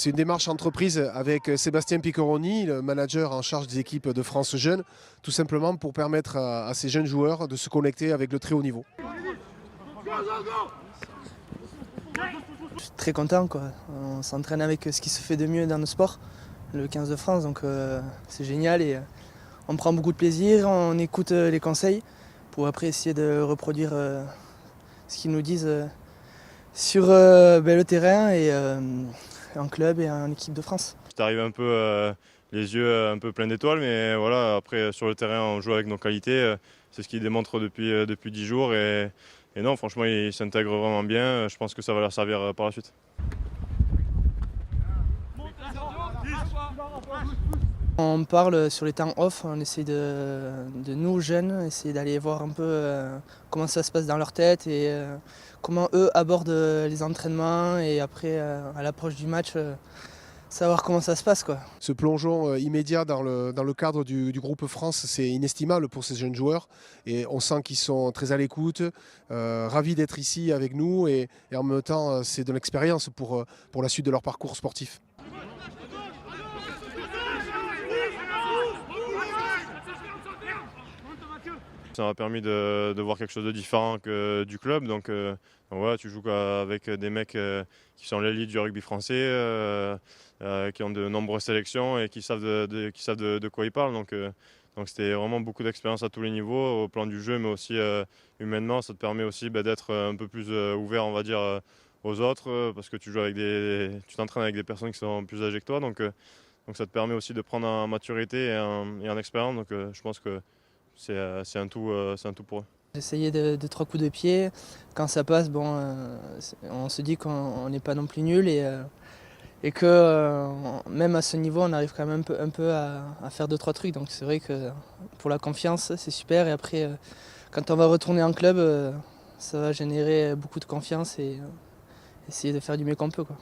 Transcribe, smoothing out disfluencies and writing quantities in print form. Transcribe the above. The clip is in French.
C'est une démarche entreprise avec Sébastien Piccoroni, le manager en charge des équipes de France Jeunes, tout simplement pour permettre à ces jeunes joueurs de se connecter avec le très haut niveau. Je suis très content, quoi. On s'entraîne avec ce qui se fait de mieux dans le sport, le 15 de France, donc c'est génial et on prend beaucoup de plaisir, on écoute les conseils pour après essayer de reproduire ce qu'ils nous disent sur le terrain et en club et en équipe de France. J'arrive un peu les yeux un peu pleins d'étoiles, mais voilà, après sur le terrain on joue avec nos qualités, c'est ce qu'il démontre depuis 10 jours et non, franchement il s'intègre vraiment bien, je pense que ça va leur servir par la suite. On parle sur les temps off, on essaie de nous jeunes, essayer d'aller voir un peu comment ça se passe dans leur tête et comment eux abordent les entraînements et après à l'approche du match savoir comment ça se passe, quoi. Ce plongeon immédiat dans le cadre du groupe France, c'est inestimable pour ces jeunes joueurs et on sent qu'ils sont très à l'écoute, ravis d'être ici avec nous et en même temps c'est de l'expérience pour la suite de leur parcours sportif. Ça m'a permis de voir quelque chose de différent que du club. Donc voilà, tu joues avec des mecs qui sont l'élite du rugby français, qui ont de nombreuses sélections et qui savent de quoi ils parlent. Donc c'était vraiment beaucoup d'expérience à tous les niveaux, au plan du jeu, mais aussi humainement. Ça te permet aussi d'être un peu plus ouvert, on va dire, aux autres, parce que tu t'entraînes avec des personnes qui sont plus âgées que toi. Donc ça te permet aussi de prendre en maturité et en expérience. Donc je pense que c'est un tout pour eux. Essayer de 3 coups de pied, quand ça passe, bon, on se dit qu'on n'est pas non plus nul et que même à ce niveau on arrive quand même un peu à faire 2-3 trucs. Donc c'est vrai que pour la confiance c'est super et après quand on va retourner en club ça va générer beaucoup de confiance et essayer de faire du mieux qu'on peut, quoi.